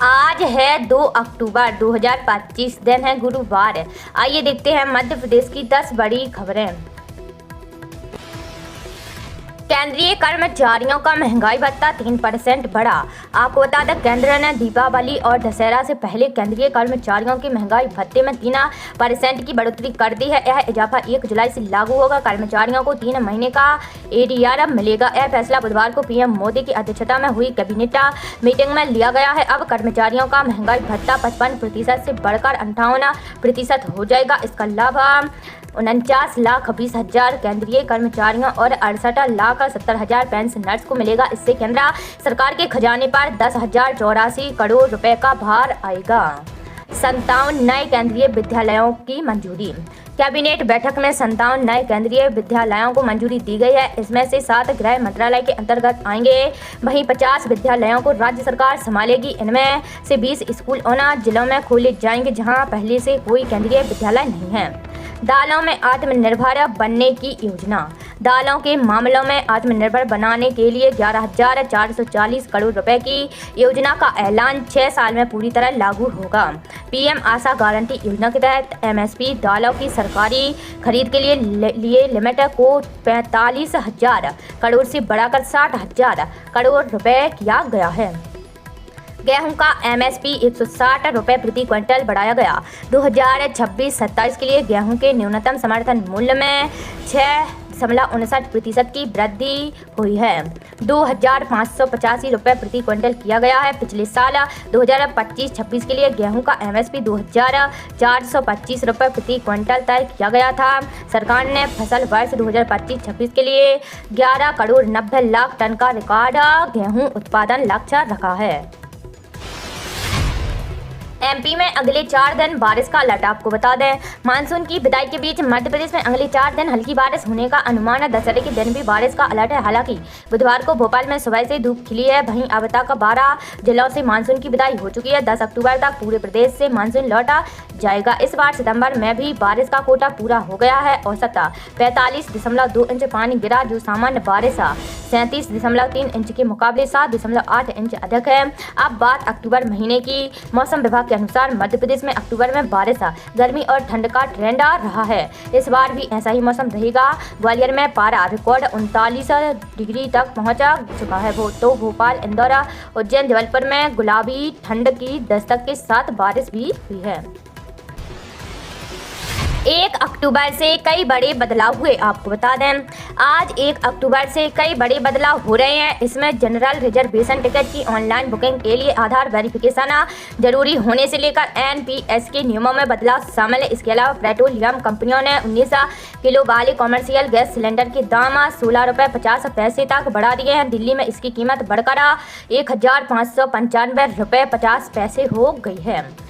आज है 2 अक्टूबर 2025, दिन है गुरुवार। आइए देखते हैं मध्य प्रदेश की 10 बड़ी खबरें। केंद्रीय कर्मचारियों का महंगाई भत्ता 3% बढ़ा। आपको बता दें, केंद्र ने दीपावली और दशहरा से पहले केंद्रीय कर्मचारियों के महंगाई भत्ते में 3% की बढ़ोतरी कर दी है। यह इजाफा 1 जुलाई से लागू होगा। कर्मचारियों को 3 महीने का एडीआर मिलेगा। यह फैसला बुधवार को पीएम मोदी की अध्यक्षता में हुई कैबिनेट मीटिंग में लिया गया है। अब कर्मचारियों का महंगाई भत्ता 55% से बढ़कर 58% हो जाएगा। इसका लाभ 49,20,000 केंद्रीय कर्मचारियों और 68,70,000 पेंशनर्स को मिलेगा। इससे केंद्र सरकार के खजाने पर 10,084 करोड़ रुपए का भार आएगा। 57 नए केंद्रीय विद्यालयों की मंजूरी। कैबिनेट बैठक में 57 नए केंद्रीय विद्यालयों को मंजूरी दी गई है। इसमें से 7 गृह मंत्रालय के अंतर्गत आएंगे। वहीं 50 विद्यालयों को राज्य सरकार संभालेगी। इनमें से 20 स्कूल उन जिलों में खोले जाएंगे जहां पहले से कोई केंद्रीय विद्यालय नहीं है। दालों में आत्मनिर्भर बनने की योजना। दालों के मामलों में आत्मनिर्भर बनाने के लिए 11,440 करोड़ रुपए की योजना का ऐलान 6 साल में पूरी तरह लागू होगा। पीएम आशा गारंटी योजना के तहत एमएसपी दालों की सरकारी खरीद के लिए लिमिट को 45,000 करोड़ से बढ़ाकर 60,000 करोड़ रुपए किया गया है। गेहूं का एमएसपी 160 रुपये प्रति क्विंटल बढ़ाया गया। 2026-27 के लिए गेहूं के न्यूनतम समर्थन मूल्य में 6.59% की वृद्धि हुई है। 2,585 रुपये प्रति क्विंटल किया गया है। पिछले साल 2025-26 के लिए गेहूं का एमएसपी 2,425 रुपये प्रति क्विंटल तय किया गया था। सरकार ने फसल वर्ष 2025-26 के लिए 11 करोड़ 90 लाख टन का रिकॉर्ड गेहूं उत्पादन लक्ष्य रखा है। एमपी में अगले 4 दिन बारिश का अलर्ट। आपको बता दें, मानसून की विदाई के बीच मध्य प्रदेश में अगले 4 दिन हल्की बारिश होने का अनुमान है। दशहरे के दिन भी बारिश का अलर्ट है। हालांकि बुधवार को भोपाल में सुबह से धूप खिली है। वहीं अब तक 12 जिलों से मानसून की विदाई हो चुकी है। 10 अक्टूबर तक पूरे प्रदेश से मानसून लौटा जाएगा। इस बार सितंबर में भी बारिश का कोटा पूरा हो गया है। औसत 45.2 इंच पानी गिरा, जो सामान्य बारिश 37.3 इंच के मुकाबले 7.8 इंच अधिक है। अब बात अक्टूबर महीने की। मौसम विभाग के अनुसार मध्य प्रदेश में अक्टूबर में बारिश, गर्मी और ठंड का ट्रेंड रहा है। इस बार भी ऐसा ही मौसम रहेगा। ग्वालियर में पारा रिकॉर्ड 39 डिग्री तक पहुंच चुका है। तो भोपाल, इंदौर, उज्जैन, जबलपुर में गुलाबी ठंड की दस्तक के साथ बारिश भी हुई है। 1 अक्टूबर से कई बड़े बदलाव हुए। आपको बता दें, आज 1 अक्टूबर से कई बड़े बदलाव हो रहे हैं। इसमें जनरल रिजर्वेशन टिकट की ऑनलाइन बुकिंग के लिए आधार वेरिफिकेशन जरूरी होने से लेकर एनपीएस के नियमों में बदलाव शामिल है। इसके अलावा पेट्रोलियम कंपनियों ने 19 किलो वाले कॉमर्शियल गैस सिलेंडर के दाम 16 रुपये 50 पैसे तक बढ़ा दिए हैं। दिल्ली में इसकी कीमत बढ़कर 1,595 रुपये 50 पैसे हो गई है।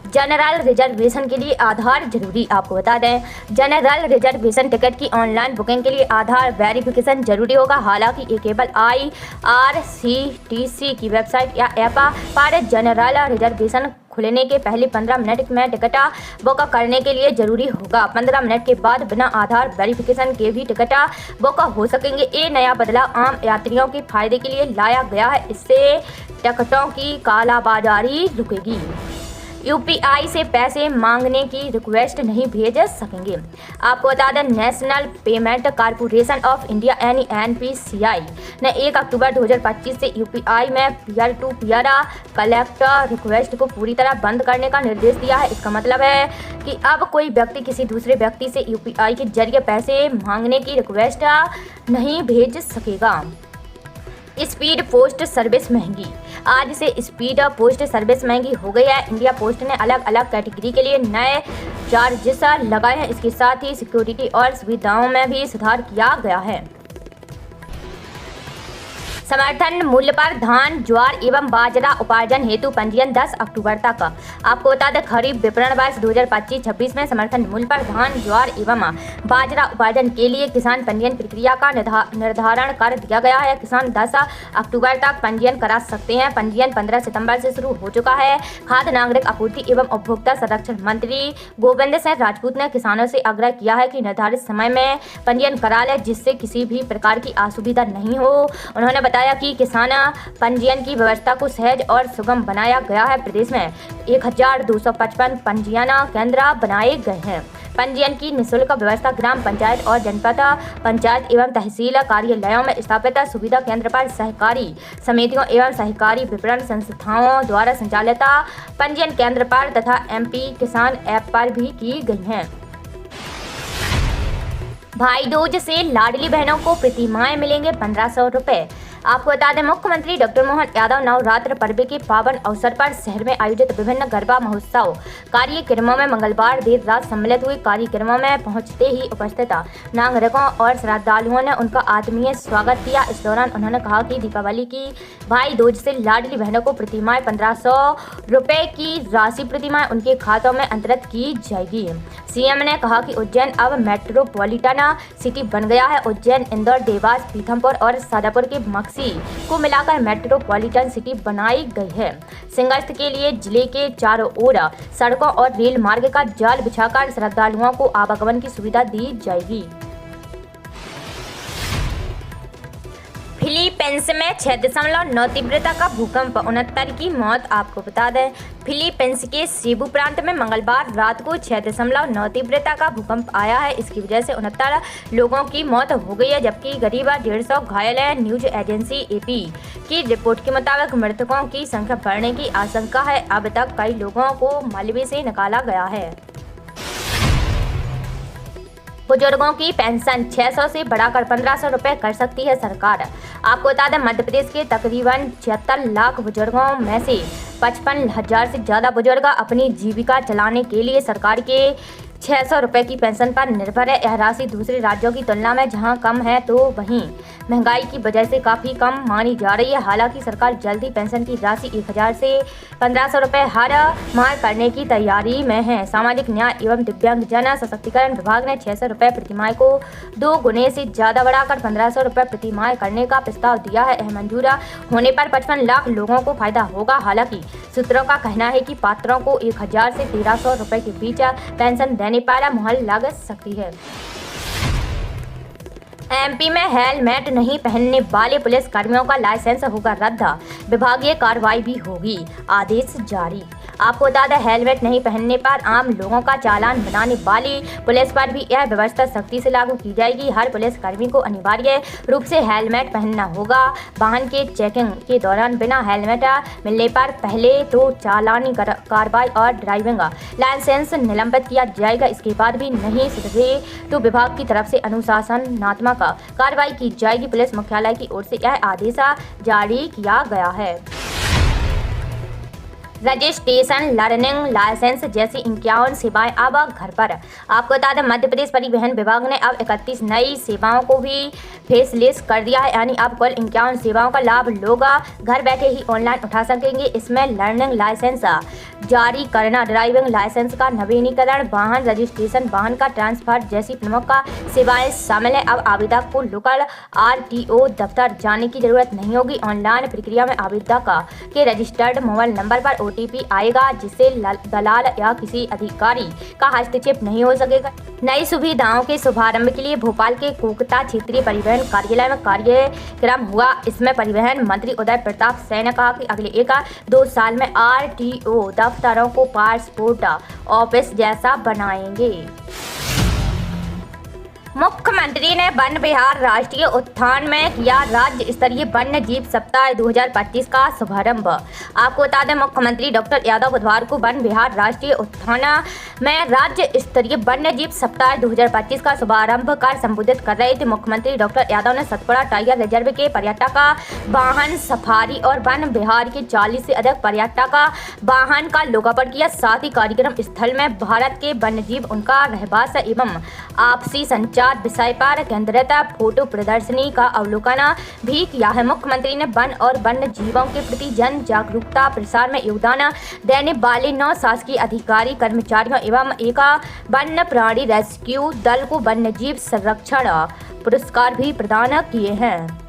जनरल रिजर्वेशन के लिए आधार जरूरी। आपको बता दें, जनरल रिजर्वेशन टिकट की ऑनलाइन बुकिंग के लिए आधार वेरिफिकेशन जरूरी होगा। हालांकि ये केवल IRCTC की वेबसाइट या ऐप पर जनरल रिजर्वेशन खुलने के पहले 15 मिनट में टिकट बुक करने के लिए जरूरी होगा। 15 मिनट के बाद बिना आधार वेरिफिकेशन के भी टिकट बुक हो सकेंगे। ये नया बदलाव आम यात्रियों के फायदे के लिए लाया गया है। इससे टिकटों की कालाबाजारी रुकेगी। यूपीआई से पैसे मांगने की रिक्वेस्ट नहीं भेज सकेंगे। आपको बता दें, national payment corporation of India NPCI ने 1 अक्टूबर 2025 से यूपीआई में peer to peer collect request को पूरी तरह बंद करने का निर्देश दिया है। इसका मतलब है कि अब कोई व्यक्ति किसी दूसरे व्यक्ति से यूपीआई के जरिए पैसे मांगने की रिक्वेस्ट नहीं भेज सकेगा। स्पीड पोस्ट सर्विस महंगी। आज से स्पीड पोस्ट सर्विस महंगी हो गई है। इंडिया पोस्ट ने अलग अलग कैटेगरी के लिए नए चार्जेस लगाए हैं। इसके साथ ही सिक्योरिटी और सुविधाओं में भी सुधार किया गया है। समर्थन मूल्य पर धान, ज्वार एवं बाजरा उपार्जन हेतु पंजीयन 10 अक्टूबर तक। आपको बता दें, खरीफ विपणन वर्ष 2025-26 में समर्थन मूल्य पर धान, ज्वार एवं बाजरा उपार्जन के लिए किसान पंजीयन प्रक्रिया का निर्धारण कर दिया गया है। किसान 10 अक्टूबर तक पंजीयन करा सकते हैं। पंजीयन 15 सितंबर से शुरू हो चुका है। खाद्य नागरिक आपूर्ति एवं उपभोक्ता संरक्षण मंत्री गोविंद सिंह राजपूत ने किसानों से आग्रह किया है कि निर्धारित समय में पंजीयन करा लें, जिससे किसी भी प्रकार की असुविधा नहीं हो। उन्होंने बताया बताया कि किसान पंजीयन की व्यवस्था को सहज और सुगम बनाया गया है। प्रदेश में 1255 पंजीयन केंद्र बनाए गए हैं। पंजीयन की निःशुल्क व्यवस्था ग्राम पंचायत और जनपद पंचायत एवं तहसील कार्यालयों में स्थापित सुविधा केंद्र पर सहकारी समितियों एवं सहकारी विपणन संस्थाओं द्वारा संचालित पंजीयन केंद्र पर तथा MP किसान ऐप पर भी की गई हैं। भाई दूज से लाडली बहनों को प्रतिमाहें मिलेंगे 1500 रुपए। आपको बता दें, मुख्यमंत्री डॉक्टर मोहन यादव नवरात्र पर्व के पावन अवसर पर शहर में आयोजित विभिन्न गरबा महोत्सव कार्यक्रमों में मंगलवार देर रात सम्मिलित हुए। कार्यक्रमों में पहुंचते ही उपस्थित नागरिकों और श्रद्धालुओं ने उनका आत्मीय स्वागत किया। इस दौरान उन्होंने कहा कि दीपावली की भाई दूज से लाडली बहनों को प्रतिमाहें 1500 रुपए की राशि प्रतिमाहें उनके खातों में अंतरित की जाएगी। CM ने कहा कि उज्जैन अब मेट्रोपॉलिटन सिटी बन गया है। उज्जैन, इंदौर, देवास, पीथमपुर और शाजापुर के मक्सी को मिलाकर मेट्रोपॉलिटन सिटी बनाई गई है। सिंहस्थ के लिए जिले के चारों ओर सड़कों और रेल मार्ग का जाल बिछाकर श्रद्धालुओं को आवागमन की सुविधा दी जाएगी। फिलीपींस में 6.9 तीव्रता का भूकंप, 69 की मौत। आपको बता दें, फिलीपींस के सेबू प्रांत में मंगलवार रात को 6.9 तीव्रता का भूकंप आया है। इसकी वजह से 69 लोगों की मौत हो गई है, जबकि करीब 150 घायल हैं। न्यूज एजेंसी AP की रिपोर्ट के मुताबिक मृतकों की संख्या बढ़ने की आशंका है। अब तक कई लोगों को मलबे से निकाला गया है। बुजुर्गों की पेंशन 600 से बढ़ाकर 1500 रुपए कर सकती है सरकार। आपको बता दें, मध्य प्रदेश के तकरीबन 76 लाख बुजुर्गों में से 55,000 से ज़्यादा बुजुर्ग अपनी जीविका चलाने के लिए सरकार के 600 रुपये की पेंशन पर निर्भर है। यह राशि दूसरे राज्यों की तुलना में जहां कम है तो वहीं महंगाई की वजह से काफ़ी कम मानी जा रही है। हालांकि सरकार जल्द ही पेंशन की राशि 1000 से 1500 रुपये हर माह करने की तैयारी में है। सामाजिक न्याय एवं दिव्यांगजन सशक्तिकरण विभाग ने 600 रुपये प्रतिमाह को 2 गुने से ज़्यादा बढ़ाकर 1500 रुपये प्रतिमाह करने का प्रस्ताव दिया है। यह मंजूर होने पर 55 लाख लोगों को फायदा होगा। हालांकि सूत्रों का कहना है कि पात्रों को 1000 से 1300 रुपये के बीच पेंशन देने पर मुहर लग सकती है। MP में हेलमेट नहीं पहनने वाले पुलिस कर्मियों का लाइसेंस होगा रद्द, विभागीय कार्रवाई भी होगी, आदेश जारी। आपको बता दें, हेलमेट नहीं पहनने पर आम लोगों का चालान बनाने वाली पुलिस पर भी यह व्यवस्था सख्ती से लागू की जाएगी। हर पुलिस कर्मी को अनिवार्य रूप से हेलमेट पहनना होगा। वाहन के चेकिंग के दौरान बिना हेलमेट मिलने पर पहले तो चालानी कार्रवाई और ड्राइविंग लाइसेंस निलंबित किया जाएगा। इसके बाद भी नहीं सुधरे तो विभाग की तरफ से अनुशासनात्मक कार्रवाई की जाएगी। पुलिस मुख्यालय की ओर से यह आदेश जारी किया गया है। रजिस्ट्रेशन, लर्निंग लाइसेंस जैसी 51 सेवाएं अब घर पर। आपको बता दें, मध्य प्रदेश परिवहन विभाग ने अब 31 नई सेवाओं को भी फेसलेस कर दिया है। यानी अब कुल 51 सेवाओं का लाभ लोग घर बैठे ही ऑनलाइन उठा सकेंगे। इसमें लर्निंग लाइसेंस जारी करना, ड्राइविंग लाइसेंस का नवीनीकरण, वाहन रजिस्ट्रेशन, वाहन का ट्रांसफर जैसी प्रमुख सेवाएं शामिल हैं। अब आवेदक को लोकल RTO दफ्तर जाने की जरूरत नहीं होगी। ऑनलाइन प्रक्रिया में आवेदक के रजिस्टर्ड मोबाइल नंबर पर OTP आएगा, जिससे दलाल या किसी अधिकारी का हस्तक्षेप नहीं हो सकेगा। नई सुविधाओं के शुभारंभ के लिए भोपाल के कोकता क्षेत्रीय परिवहन कार्यालय में कार्यक्रम हुआ। इसमें परिवहन मंत्री उदय प्रताप सिंह ने कहा कि अगले 1-2 साल में RTO दफ्तरों को पासपोर्ट ऑफिस जैसा बनाएंगे। मुख्यमंत्री ने वन विहार राष्ट्रीय उद्यान में किया राज्य स्तरीय वन्य जीव सप्ताह 2025 का शुभारंभ। आपको बता दें, मुख्यमंत्री डॉक्टर यादव बुधवार को वन विहार राष्ट्रीय उद्यान में राज्य स्तरीय वन्य जीव सप्ताह 2025 का शुभारंभ कर संबोधित कर रहे थे। मुख्यमंत्री डॉक्टर यादव ने सतपुड़ा टाइगर रिजर्व के पर्यटक वाहन सफारी और वन विहार के 40 से अधिक पर्यटक वाहन का लोकार्पण किया। साथ ही कार्यक्रम स्थल में भारत के वन्य जीव, उनका रहवास एवं आपसी संचार विषय पर केंद्रित फोटो प्रदर्शनी का अवलोकन भी किया है। मुख्यमंत्री ने वन और वन्य जीवों के प्रति जन जागरूकता प्रसार में योगदान देने वाले 9 शासकीय अधिकारी कर्मचारियों एवं एक वन्य प्राणी रेस्क्यू दल को वन्य जीव संरक्षण पुरस्कार भी प्रदान किए हैं।